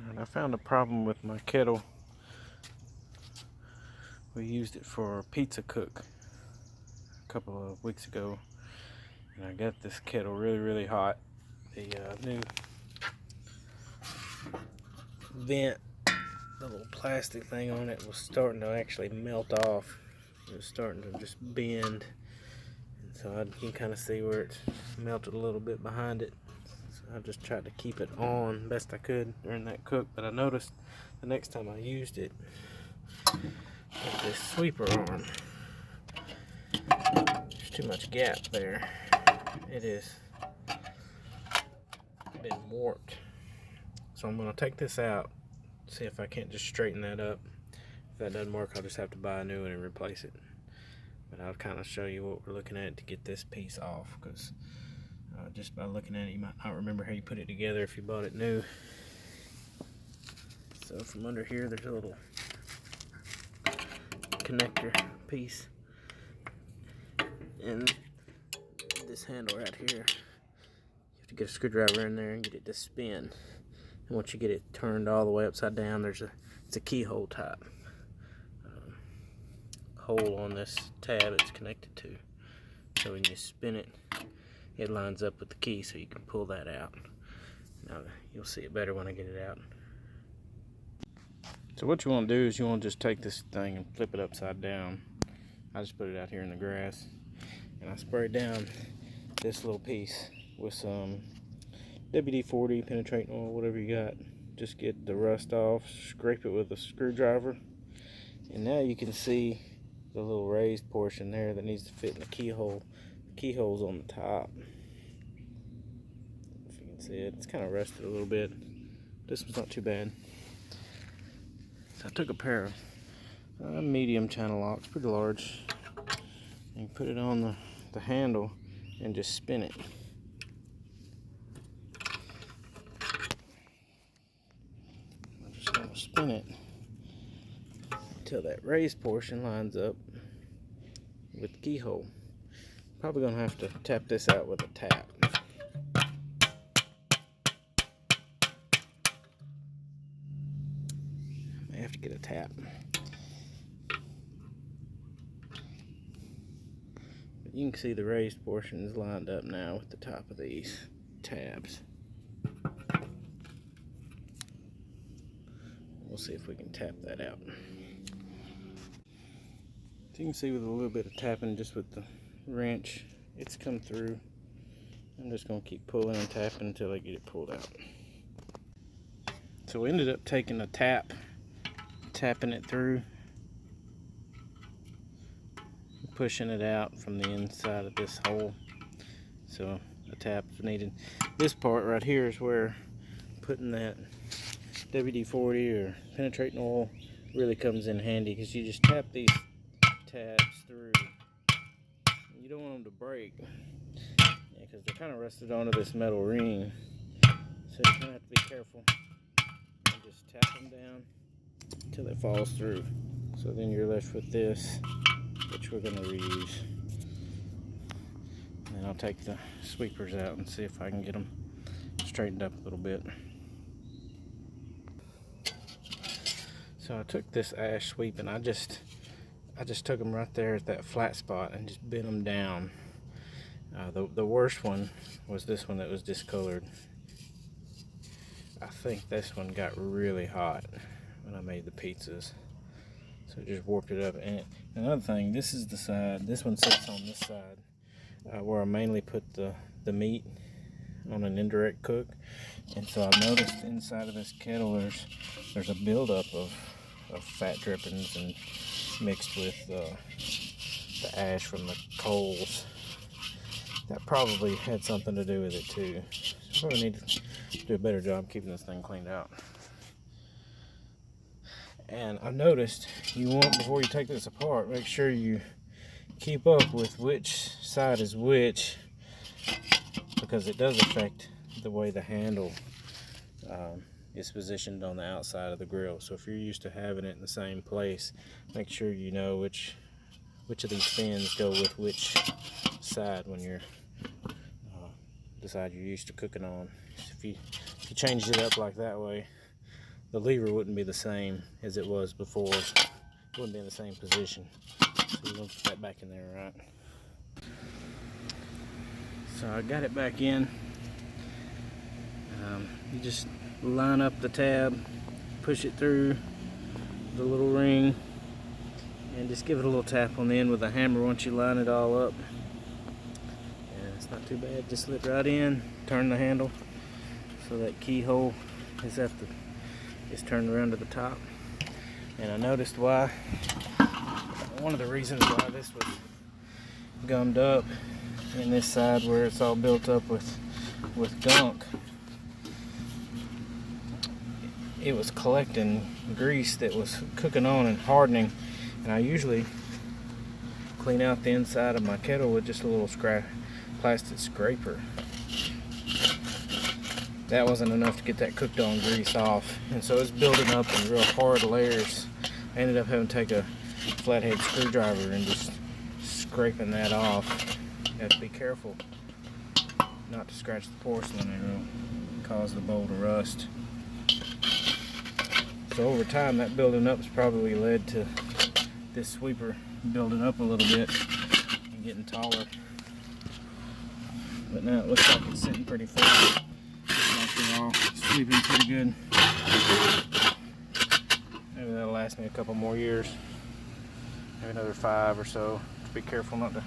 And I found a problem with my kettle. We used it for a pizza cook a couple of weeks ago, and I got this kettle really hot. The new vent, the little plastic thing on it, was starting to actually melt off. It was starting to just bend, and so you can kind of see where it's melted a little bit behind it. So I just tried to keep it on best I could during that cook, but I noticed the next time I used it, with this sweeper arm, there's too much gap there. It is been warped. So I'm going to take this out, see if I can't just straighten that up. If that doesn't work, I'll just have to buy a new one and replace it. But I'll kind of show you what we're looking at to get this piece off, because just by looking at it, you might not remember how you put it together if you bought it new. So from under here, there's a little connector piece, and this handle right here, you have to get a screwdriver in there and get it to spin. And once you get it turned all the way upside down, it's a keyhole type hole on this tab it's connected to. So when you spin it, it lines up with the key, so you can pull that out. Now you'll see it better when I get it out. So what you want to do is you want to just take this thing and flip it upside down. I just put it out here in the grass, and I sprayed down this little piece with some WD-40 penetrating oil, whatever you got. Just get the rust off, scrape it with a screwdriver, and now you can see the little raised portion there that needs to fit in the keyhole. The keyhole's on the top. If you can see it, it's kind of rusted a little bit. This one's not too bad. So I took a pair of medium channel locks, pretty large, and put it on the handle and just spin it. I'm just going to spin it until that raised portion lines up with the keyhole. Probably going to have to tap this out with a tap. I have to get a tap. But you can see the raised portion is lined up now with the top of these tabs. We'll see if we can tap that out. So you can see with a little bit of tapping, just with the wrench, it's come through. I'm just going to keep pulling and tapping until I get it pulled out. So we ended up taking a tapping it through, pushing it out from the inside of this hole. So a tap's needed. This part right here is where putting that WD-40 or penetrating oil really comes in handy, because you just tap these tabs through. You don't want them to break, because they're kind of rusted onto this metal ring. So you kind of have to be careful and just tap them down until it falls through. So then you're left with this, which we're going to reuse. And then I'll take the sweepers out and see if I can get them straightened up a little bit. So I took this ash sweep and I just took them right there at that flat spot and just bent them down. The worst one was this one that was discolored. I think this one got really hot when I made the pizzas, so it just warped it up. And another thing, this is the side, this one sits on this side where I mainly put the meat on an indirect cook. And so I noticed inside of this kettle there's a buildup of fat drippings and mixed with the ash from the coals. That probably had something to do with it too. So I probably need to do a better job keeping this thing cleaned out. And I noticed you want, before you take this apart, make sure you keep up with which side is which, because it does affect the way the handle is positioned on the outside of the grill. So if you're used to having it in the same place, make sure you know which of these fins go with which side when you're the side you're used to cooking on. If you change it up like that way, the lever wouldn't be the same as it was before. It wouldn't be in the same position. So we're going to put that back in there, right? So I got it back in. You just line up the tab, push it through the little ring, and just give it a little tap on the end with a hammer once you line it all up. And it's not too bad, just slip right in, turn the handle so that keyhole is turned around to the top. And I noticed one of the reasons why this was gummed up in this side where it's all built up with gunk. It was collecting grease that was cooking on and hardening, and I usually clean out the inside of my kettle with just a little plastic scraper. That wasn't enough to get that cooked on grease off, and so it's building up in real hard layers. I ended up having to take a flathead screwdriver and just scraping that off. You have to be careful not to scratch the porcelain, or it'll cause the bowl to rust. So over time, that building up has probably led to this sweeper building up a little bit and getting taller. But now it looks like it's sitting pretty flat. It's all sweeping pretty good. Maybe that'll last me a couple more years, maybe another 5 or so. Just be careful not to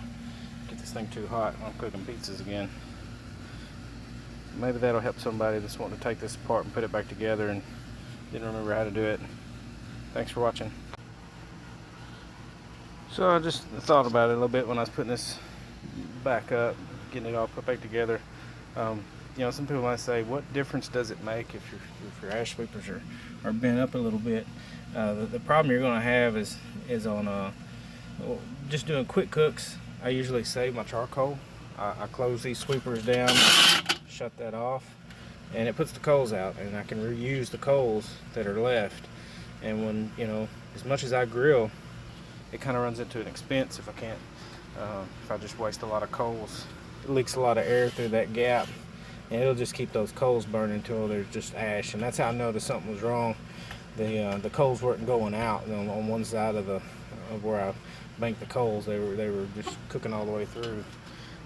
get this thing too hot when I'm cooking pizzas again. Maybe that'll help somebody that's wanting to take this apart and put it back together and didn't remember how to do it. Thanks for watching. So I just thought about it a little bit when I was putting this back up, getting it all put back together. You know, some people might say, what difference does it make if your ash sweepers are bent up a little bit? The problem you're going to have is on just doing quick cooks. I usually save my charcoal. I close these sweepers down, shut that off, and it puts the coals out, and I can reuse the coals that are left. And when, you know, as much as I grill, it kind of runs into an expense if I just waste a lot of coals. It leaks a lot of air through that gap, and it'll just keep those coals burning until there's just ash. And that's how I noticed something was wrong. The coals weren't going out on one side of where I banked the coals. They were just cooking all the way through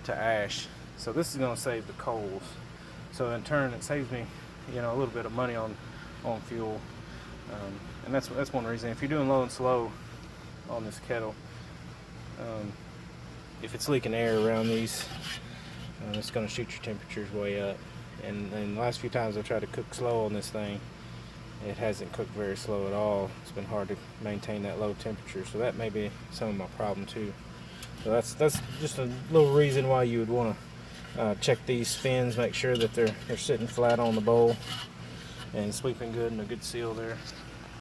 to ash. So this is going to save the coals. So in turn, it saves me, you know, a little bit of money on fuel, and that's one reason. If you're doing low and slow on this kettle, if it's leaking air around these, it's going to shoot your temperatures way up. And the last few times I've tried to cook slow on this thing, it hasn't cooked very slow at all. It's been hard to maintain that low temperature, so that may be some of my problem too. So that's just a little reason why you would want to check these fins, make sure that they're sitting flat on the bowl and sweeping good and a good seal there.